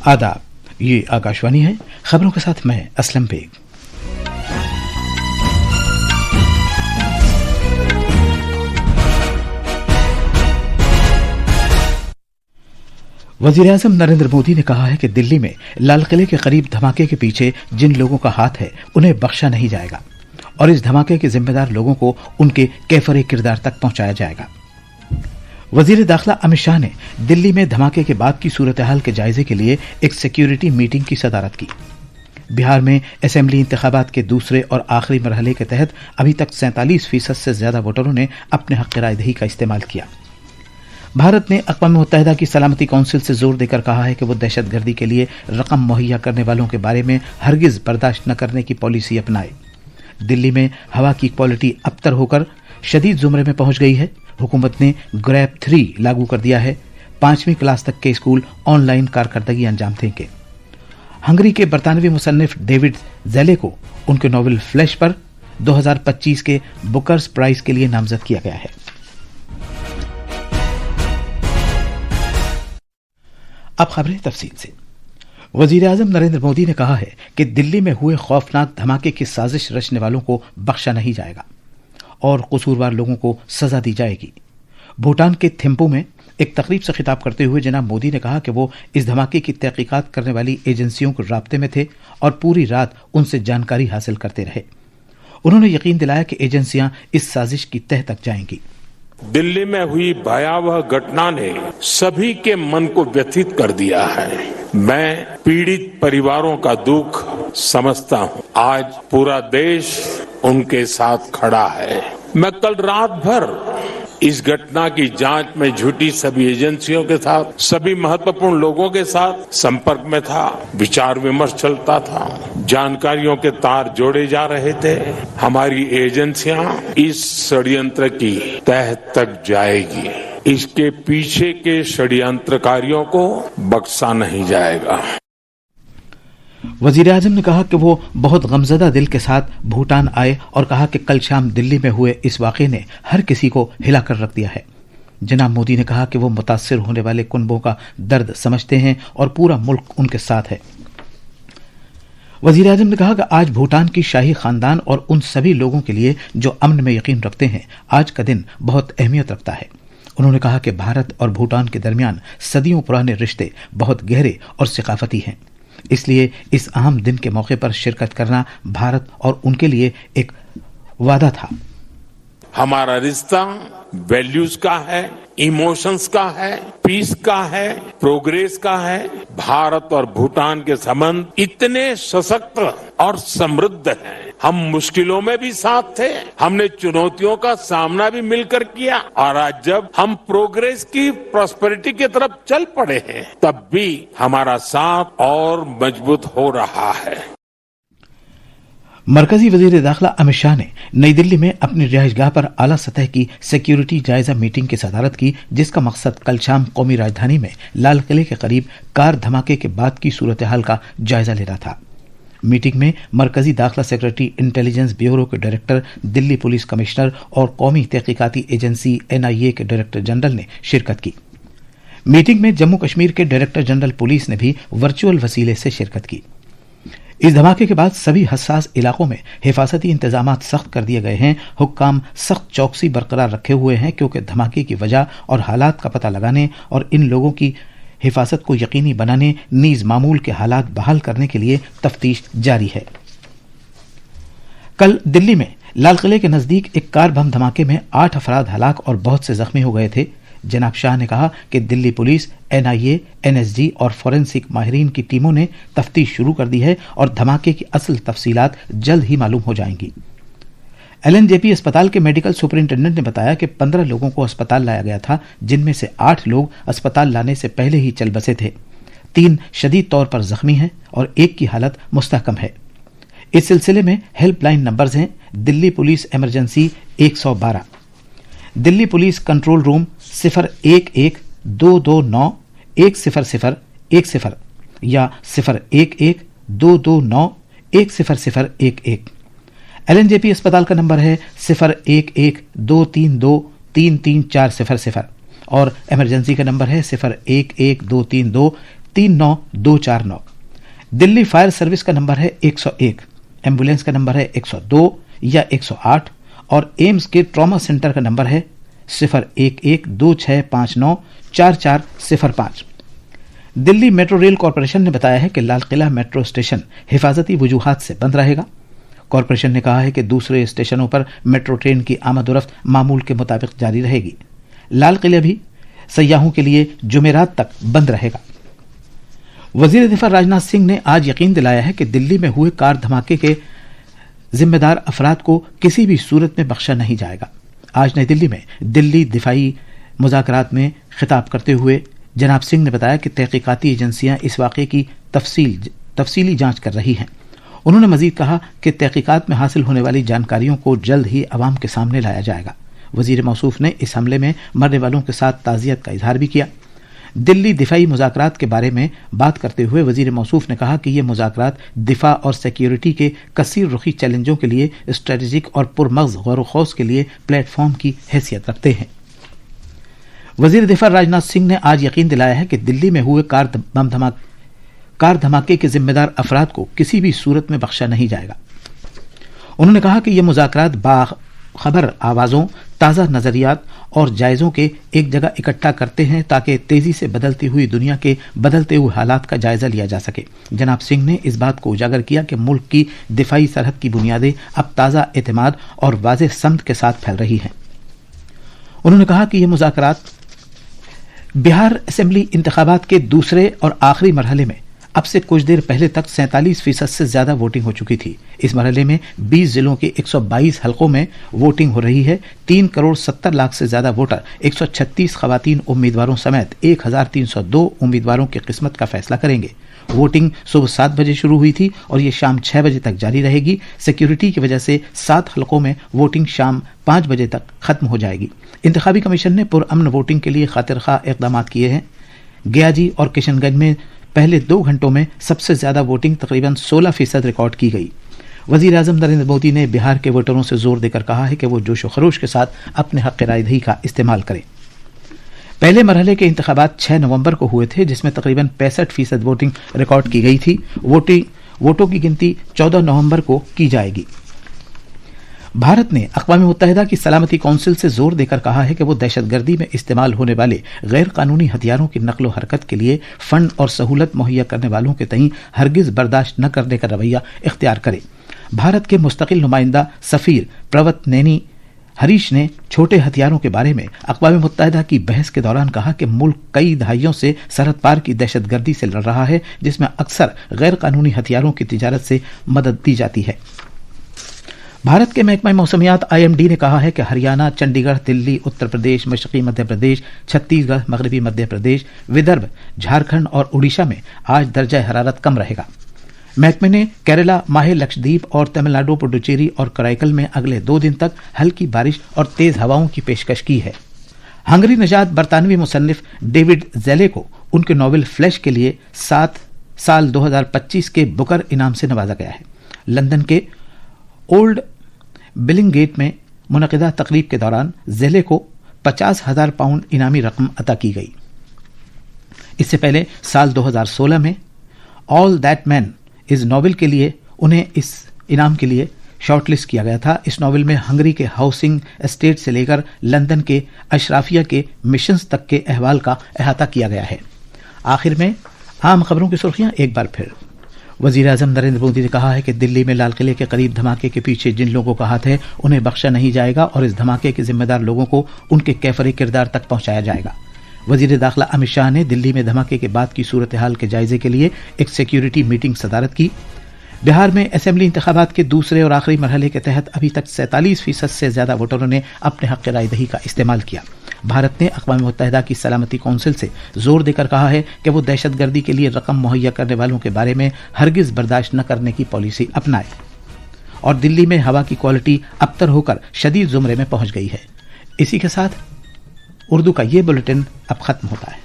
आदाब, ये आकाशवाणी है। खबरों के साथ मैं असलम बेग। वज़ीर-ए-आज़म नरेंद्र मोदी ने कहा है कि दिल्ली में लाल किले के करीब धमाके के पीछे जिन लोगों का हाथ है उन्हें बख्शा नहीं जाएगा और इस धमाके के जिम्मेदार लोगों को उनके कैफरे किरदार तक पहुंचाया जाएगा। वजीर दाखिला अमित शाह ने दिल्ली में धमाके के बाद की सूरत हाल के जायजे के लिए एक सिक्योरिटी मीटिंग की सदारत की। बिहार में असेंबली इंतखाबात के दूसरे और आखिरी मरहले के तहत अभी तक 47% से ज्यादा वोटरों ने अपने हक राय दही का इस्तेमाल किया। भारत ने अक़वाम मुत्तहिदा की सलामती काउंसिल से जोर देकर कहा है कि वो दहशतगर्दी के लिए रकम मुहैया करने वालों के बारे में हरगिज बर्दाश्त न करने की पॉलिसी अपनाए। दिल्ली में हवा की क्वालिटी अबतर होकर शदीद जुमरे में पहुंच गई है। हुकूमत ने ग्रैब 3 लागू कर दिया है। 5वीं क्लास तक के स्कूल ऑनलाइन कारकर्दगी अंजाम देंगे। हंगरी के बरतानवी मुसन्निफ डेविड ज़ेले को उनके नॉवल फ्लैश पर 2025 के बुकर्स प्राइज के लिए नामजद किया गया है। अब खबरें तफसील से। वज़ीर-ए-आज़म नरेंद्र मोदी ने कहा है कि दिल्ली में हुए खौफनाक धमाके की साजिश रचने वालों को बख्शा नहीं जाएगा और कसूरवार लोगों को सजा दी जाएगी। भूटान के थिम्पू में एक तकरीब से खिताब करते हुए जनाब मोदी ने कहा कि वो इस धमाके की तहकीकात करने वाली एजेंसियों के राब्ते में थे और पूरी रात उनसे जानकारी हासिल करते रहे। उन्होंने यकीन दिलाया कि एजेंसियां इस साजिश की तह तक जाएंगी। दिल्ली में हुई भयावह घटना ने सभी के मन को व्यथित कर दिया है। मैं पीड़ित परिवारों का दुख समझता हूं। आज पूरा देश उनके साथ खड़ा है। मैं कल रात भर इस घटना की जांच में जुटी सभी एजेंसियों के साथ, सभी महत्वपूर्ण लोगों के साथ संपर्क में था। विचार विमर्श चलता था, जानकारियों के तार जोड़े जा रहे थे। हमारी एजेंसियां इस षड्यंत्र की तह तक जाएगी। इसके पीछे के षड्यंत्रकारियों को बख्शा नहीं जाएगा। वज़ीर-ए-आज़म ने कहा कि वो बहुत गमज़दा दिल के साथ भूटान आए और कहा कि कल शाम दिल्ली में हुए इस वाक़े ने हर किसी को हिलाकर रख दिया है। जनाब मोदी ने कहा कि वो मुतासिर होने वाले कुनबों का दर्द समझते हैं और पूरा मुल्क उनके साथ है। वज़ीर-ए-आज़म ने कहा कि आज भूटान की शाही खानदान और उन सभी लोगों के लिए जो अमन में यकीन रखते हैं, आज का दिन बहुत अहमियत रखता है। उन्होंने कहा कि भारत और भूटान के दरमियान सदियों पुराने रिश्ते बहुत गहरे और सकाफती हैं, इसलिए इस अहम दिन के मौके पर शिरकत करना भारत और उनके लिए एक वादा था। हमारा रिश्ता वैल्यूज का है, इमोशंस का है, पीस का है, प्रोग्रेस का है। भारत और भूटान के संबंध इतने सशक्त और समृद्ध हैं। हम मुश्किलों में भी साथ थे, हमने चुनौतियों का सामना भी मिलकर किया और आज जब हम प्रोग्रेस की प्रॉस्पेरिटी की तरफ चल पड़े हैं, तब भी हमारा साथ और मजबूत हो रहा है। मरकजी वजीर दाखिला अमित शाह ने नई दिल्ली में अपनी रिहाइशगाह पर आला सतह की सिक्योरिटी जायजा मीटिंग की सदारत की, जिसका मकसद कल शाम कौमी राजधानी में लाल किले के करीब कार धमाके के बाद की सूरत हाल का जायजा लेना था। मीटिंग में मरकजी दाखिला सेक्रेटरी, इंटेलिजेंस ब्यूरो के डायरेक्टर, दिल्ली पुलिस कमिश्नर और कौमी तहकीकाती एजेंसी NIA के डायरेक्टर जनरल ने शिरकत की। मीटिंग में जम्मू कश्मीर के डायरेक्टर जनरल पुलिस ने भी वर्चुअल वसीले से शिरकत की। इस धमाके के बाद सभी हसास इलाकों में हिफाजती इंतजामात सख्त कर दिए गए हैं। हुक्काम सख्त चौकसी बरकरार रखे हुए हैं क्योंकि धमाके की वजह और हालात का पता लगाने और इन लोगों की हिफाजत को यकीनी बनाने नीज मामूल के हालात बहाल करने के लिए तफ्तीश जारी है। कल दिल्ली में लाल किले के नजदीक एक कार बम धमाके में 8 अफराद हलाक और बहुत से जख्मी हो गए थे। जनाब शाह ने कहा कि दिल्ली पुलिस, NIA, NSG और फोरेंसिक माहिरीन की टीमों ने तफ्तीश शुरू कर दी है और धमाके की असल तफसीलात जल्द ही मालूम हो जाएंगी। LNJP अस्पताल के मेडिकल सुपरिंटेंडेंट ने बताया कि 15 लोगों को अस्पताल लाया गया था, जिनमें से 8 लोग अस्पताल लाने से पहले ही चल बसे थे। 3 शदीद तौर पर जख्मी हैं और 1 की हालत मुस्तहकम है। इस सिलसिले में हेल्पलाइन नंबर्स हैं: Delhi police emergency 112, Delhi police control room 011-229-100-10 या 011-229-100-11। LNJP अस्पताल का नंबर है 011-232-33400 और इमरजेंसी का नंबर है 011-232-3 39249। दिल्ली फायर सर्विस का नंबर है 101, एम्बुलेंस का नंबर है 102 या 108 और एम्स के ट्रॉमा सेंटर का नंबर है 01126594405। दिल्ली मेट्रो रेल कॉरपोरेशन ने बताया है कि लाल किला मेट्रो स्टेशन हिफाजती वजूहात से बंद रहेगा। कॉरपोरेशन ने कहा है कि दूसरे स्टेशनों पर मेट्रो ट्रेन की आमद-ओ-रफ्त मामूल के मुताबिक जारी रहेगी। लाल किला भी सयाहों के लिए जुमेरात तक बंद रहेगा। वजीर दिफा राजनाथ सिंह ने आज यकीन दिलाया है कि दिल्ली में हुए कार धमाके के जिम्मेदार अफराद को किसी भी सूरत में बख्शा नहीं जाएगा। आज नई दिल्ली में दिल्ली दिफाई मुज़ाकरात में खिताब करते हुए जनाब सिंह ने बताया कि तहकीकाती एजेंसियां इस वाक़े की तफसीली जांच कर रही हैं। उन्होंने मजीद कहा कि तहकीकात में हासिल होने वाली जानकारियों को जल्द ही अवाम के सामने लाया जाएगा। वजीर मौसूफ ने इस हमले में मरने वालों के साथ ताज़ियत का इजहार भी किया। दिल्ली दिफाई मुज़ाकरात के बारे में बात करते हुए वजीर मौसूफ ने कहा कि ये मुज़ाकरात दिफा और सिक्योरिटी के कसीर रुखी चैलेंजों के लिए स्ट्रेटेजिक और पुरमग़्ज़ गौर खौस के लिए प्लेटफॉर्म की हैसियत रखते हैं। वजीर दिफा राजनाथ सिंह ने आज यकीन दिलाया है कि दिल्ली में हुए कार धमाके के जिम्मेदार अफराद को किसी भी सूरत में बख्शा नहीं जाएगा। उन्होंने कहा कि ये मुज़ाकरात बाखबर आवाज़ों, ताज़ा नज़रियात और जायज़ों के एक जगह इकट्ठा करते हैं ताकि तेज़ी से बदलती हुई दुनिया के बदलते हुए हालात का जायज़ा लिया जा सके। जनाब सिंह ने इस बात को उजागर किया कि मुल्क की दिफाई सरहद की बुनियादें अब ताज़ा एतमाद और वाज़ेह समत के साथ फैल रही हैं। उन्होंने कहा कि ये मुज़ाकरात बिहार असेंबली इंतखाबात के दूसरे और आखिरी मरहले में अब से कुछ देर पहले तक 47% से ज्यादा वोटिंग हो चुकी थी। इस मरहले में 20 जिलों के 122 हलकों में वोटिंग हो रही है। 3 करोड़ 70 लाख से ज्यादा वोटर 136 खवातीन उम्मीदवारों समेत 1302 उम्मीदवारों की किस्मत का फैसला करेंगे। वोटिंग सुबह 7 बजे शुरू हुई थी और ये शाम 6 बजे तक जारी रहेगी। सिक्योरिटी की वजह से 7 हलकों में वोटिंग शाम 5 बजे तक खत्म हो जाएगी। इंतखाबी कमीशन ने पुरअमन वोटिंग के लिए खातिरखा इकदाम किए हैं। गयाजी और किशनगंज में पहले 2 घंटों में सबसे ज्यादा वोटिंग तकरीबन 16% रिकॉर्ड की गई। वजीर आजम नरेंद्र मोदी ने बिहार के वोटरों से जोर देकर कहा है कि वो जोश व खरोश के साथ अपने हक़ रायदही का इस्तेमाल करें। पहले मरहले के इंतखाबात 6 नवंबर को हुए थे, जिसमें तकरीबन 65% वोटिंग रिकॉर्ड की गई थी। वोटों की गिनती 14 नवंबर को की जाएगी। भारत ने अक़वाम मुत्तहिदा की सलामती कौंसिल से जोर देकर कहा है कि वो दहशतगर्दी में इस्तेमाल होने वाले गैर कानूनी हथियारों की नकलो हरकत के लिए फंड और सहूलत मुहैया करने वालों के तईं हरगिज बर्दाश्त न करने का रवैया इख्तियार करे। भारत के मुस्तकिल नुमाइंदा सफ़ीर प्रवतनेनी हरीश ने छोटे हथियारों के बारे में अक़वाम मुत्तहिदा की बहस के दौरान कहा कि मुल्क कई दहाइयों से सरहद पार की दहशतगर्दी से लड़ रहा है, जिसमें अक्सर गैर कानूनी हथियारों की तिजारत से मदद दी जाती है। भारत के महकमा मौसमियात IMD ने कहा है कि हरियाणा, चंडीगढ़, दिल्ली, उत्तर प्रदेश, मशरक़ी मध्य प्रदेश, छत्तीसगढ़, मगरबी मध्य प्रदेश, विदर्भ, झारखंड और उड़ीसा में आज दर्जा हरारत कम रहेगा। महकमे ने केरला, माहे लक्षद्वीप और तमिलनाडु, पुडुचेरी और कराईकल में अगले 2 दिन तक हल्की बारिश और तेज हवाओं की पेशकश की है। हंगरी नजात बरतानवी मुसन्निफ डेविड ज़ेले को उनके नॉवल फ्लैश के लिए 7 साल 2025 के बुकर इनाम से नवाजा गया है। लंदन के ओल्ड बिलिंगगेट में मुनक़िदा तकरीब के दौरान ज़ेले को 50,000 पाउंड इनामी रकम अता की गई। इससे पहले साल 2016 में ऑल दैट मैन इस नॉवल के लिए उन्हें इस इनाम के लिए शॉर्टलिस्ट किया गया था। इस नॉवल में हंगरी के हाउसिंग एस्टेट से लेकर लंदन के अशराफिया के मिशंस तक के अहवाल का अहाता किया गया है। आखिर में आम खबरों की सुर्खियां एक बार फिर। वजीर आजम नरेंद्र मोदी ने कहा है कि दिल्ली में लाल किले के करीब धमाके के पीछे जिन लोगों का हाथ है उन्हें बख्शा नहीं जाएगा और इस धमाके के जिम्मेदार लोगों को उनके कैफरे किरदार तक पहुंचाया जाएगा। वजीर दाखिला अमित शाह ने दिल्ली में धमाके के बाद की सूरत हाल के जायजे के लिए एक सिक्योरिटी मीटिंग सदारत की। बिहार में असेंबली इंतखाबात के दूसरे और आखिरी मरहले के तहत अभी तक 47% से ज्यादा वोटरों ने अपने हक़ रायदही का इस्तेमाल किया। भारत ने अक़वाम मुत्तहिदा की सलामती कौंसिल से जोर देकर कहा है कि वो दहशतगर्दी के लिए रकम मुहैया करने वालों के बारे में हरगिज बर्दाश्त न करने की पॉलिसी अपनाए। और दिल्ली में हवा की क्वालिटी अबतर होकर शदीद ज़ुमरे में पहुंच गई है। इसी के साथ उर्दू का ये बुलेटिन अब खत्म होता है।